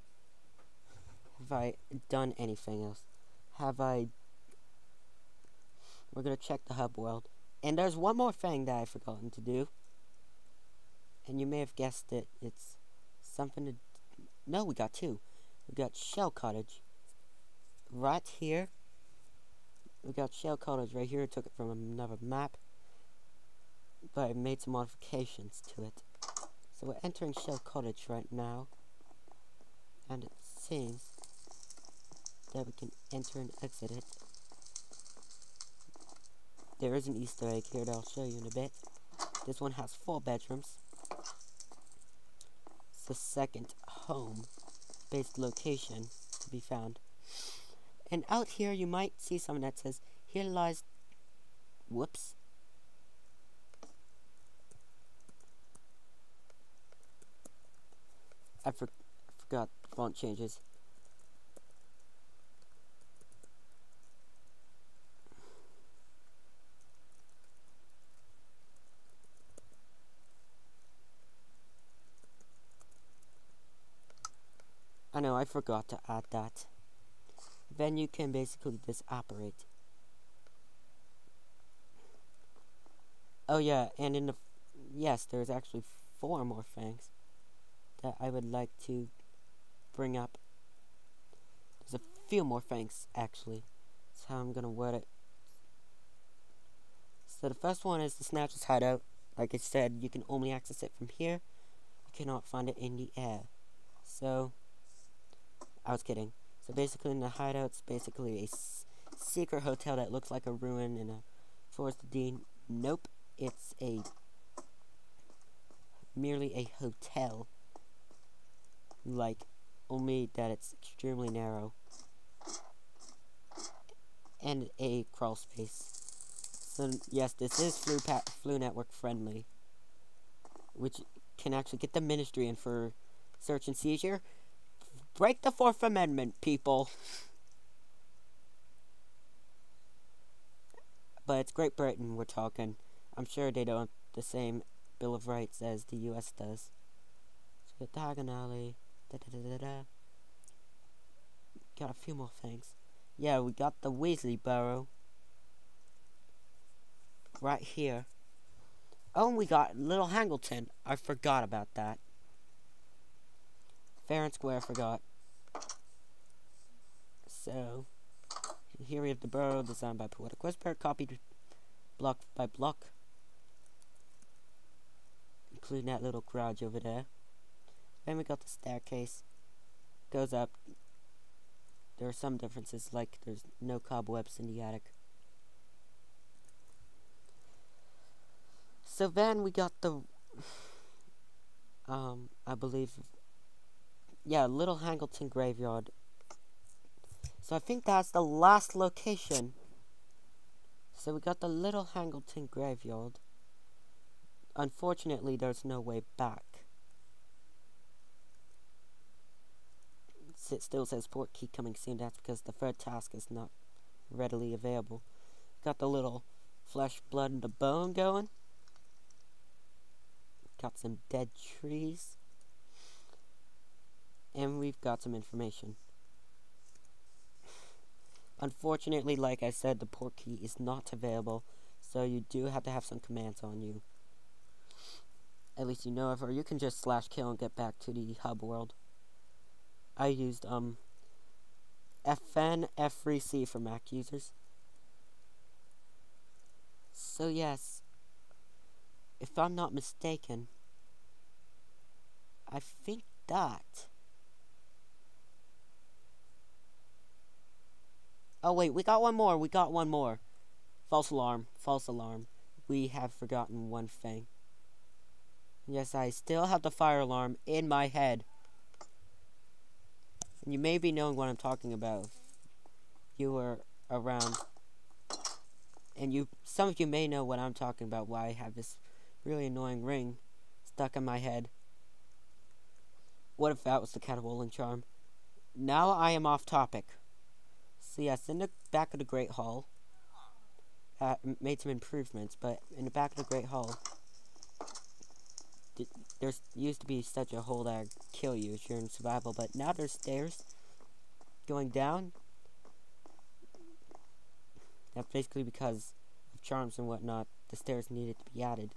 Have I done anything else? Have I... We're gonna check the hub world. And there's one more thing that I've forgotten to do. And you may have guessed it. It's something to... No, we got 2. We got Shell Cottage. Right here. We got Shell Cottage right here. I took it from another map. But I made some modifications to it. So we're entering Shell Cottage right now. And it seems that we can enter and exit it. There is an Easter egg here that I'll show you in a bit. This one has 4 bedrooms. It's the second home-based location to be found. And out here you might see something that says, here lies... Whoops. I forgot font changes. I know, I forgot to add that. Then you can basically disoperate. Oh yeah, and in the... Yes, there's actually 4 more things that I would like to bring up. There's a few more things, actually. That's how I'm gonna word it. So the first one is the Snatcher's Hideout. Like I said, you can only access it from here. You cannot find it in the air. So... I was kidding. So basically in the hideout's basically a secret hotel that looks like a ruin in a Forest of Dean. Nope. It's merely a hotel. Like, only that it's extremely narrow. And a crawl space. So yes, this is Flu Network friendly. Which can actually get the Ministry in for search and seizure. Break the 4th Amendment, people. But it's Great Britain we're talking. I'm sure they don't have the same Bill of Rights as the US does. So Diagon Alley. Got a few more things. Yeah, we got the Weasley Burrow. Right here. Oh, and we got Little Hangleton. I forgot about that. Fair and square, forgot. So, here we have the burrow designed by Poetic Whisper, copied block by block, including that little garage over there. Then we got the staircase. Goes up. There are some differences, like there's no cobwebs in the attic. So then we got the, I believe, yeah, Little Hangleton Graveyard. So I think that's the last location. So we got the Little Hangleton Graveyard. Unfortunately, there's no way back. It still says port key coming soon. That's because the 3rd task is not readily available. Got the little flesh, blood, and the bone going. Got some dead trees. And we've got some information. Unfortunately, like I said, the port key is not available, so you do have to have some commands on you. At least you know of, or you can just /kill and get back to the hub world. I used FN F3C for Mac users. So yes, if I'm not mistaken, I think that... Oh wait, we got one more. False alarm. We have forgotten one thing. Yes, I still have the fire alarm in my head. And you may be knowing what I'm talking about. You were around. And some of you may know what I'm talking about, why I have this really annoying ring stuck in my head. What if that was the Catawolin charm? Now I am off topic. So yes, in the back of the Great Hall, made some improvements, but in the back of the Great Hall, there's used to be such a hole that would kill you if you're in survival, but now there's stairs going down. That's basically because of charms and whatnot, the stairs needed to be added.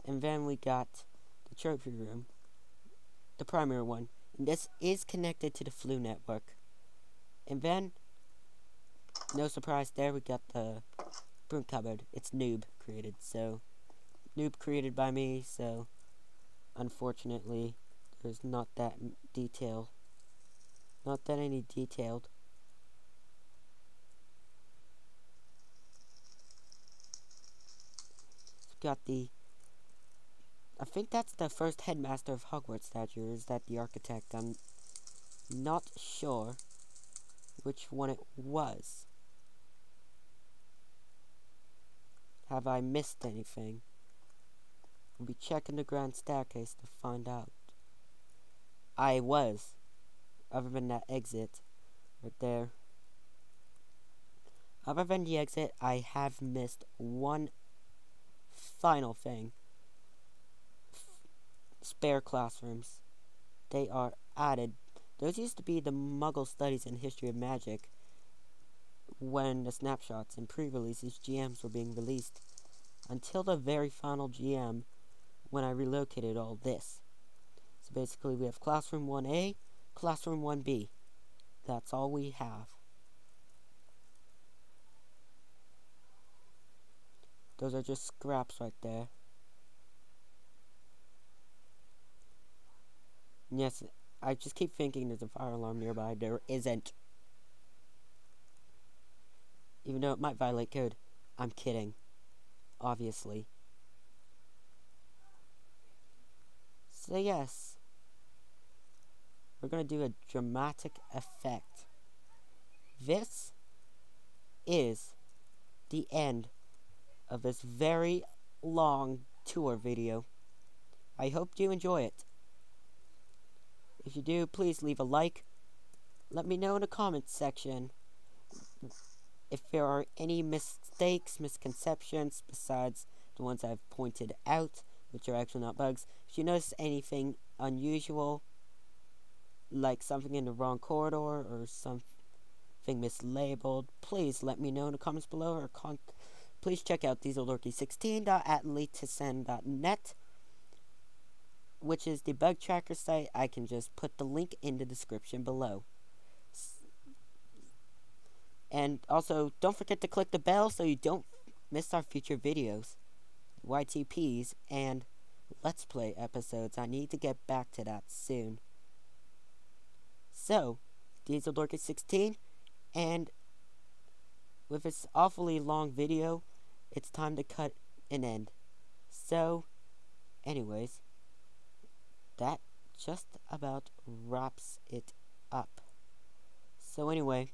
And then we got the trophy room, the primary one, and this is connected to the Flu network. And then, no surprise there, we got the broom cupboard. It's Noob created, so Noob created by me, so unfortunately there's not that detail, not that any detailed. Got the, I think that's the first headmaster of Hogwarts statue. Is that the architect? I'm not sure which one it was. Have I missed anything? We'll be checking the grand staircase to find out. I was. Other than that exit right there. Other than the exit, I have missed one final thing. Spare classrooms. They are added. Those used to be the Muggle Studies and History of Magic when the snapshots and pre-releases GMs were being released, until the very final GM when I relocated all this. So basically we have Classroom 1A, Classroom 1B. That's all we have. Those are just scraps right there. And yes, I just keep thinking there's a fire alarm nearby. There isn't. Even though it might violate code. I'm kidding. Obviously. So yes. We're gonna do a dramatic effect. This is the end of this very long tour video. I hope you enjoy it. If you do, please leave a like. Let me know in the comments section if there are any mistakes, misconceptions, besides the ones I've pointed out, which are actually not bugs. If you notice anything unusual, like something in the wrong corridor, or something mislabeled, please let me know in the comments below, or please check out dieseldorky16.atletisen.net, which is the bug tracker site. I can just put the link in the description below. And also, don't forget to click the bell so you don't miss our future videos, YTPs, and Let's Play episodes. I need to get back to that soon. So, dieseldorky16, and with this awfully long video, it's time to cut an end. So, anyways, that just about wraps it up. So anyway,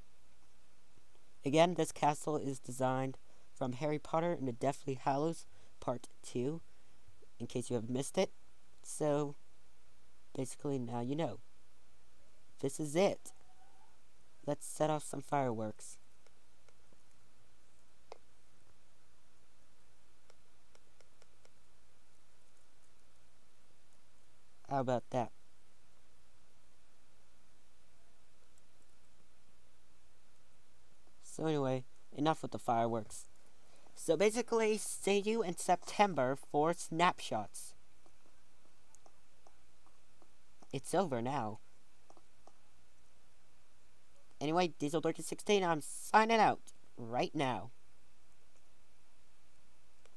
again, this castle is designed from Harry Potter and the Deathly Hallows Part 2, in case you have missed it. So, basically now you know. This is it. Let's set off some fireworks. How about that? So anyway, enough with the fireworks. So basically, see you in September for snapshots. It's over now. Anyway, Diesel 16, I'm signing out right now.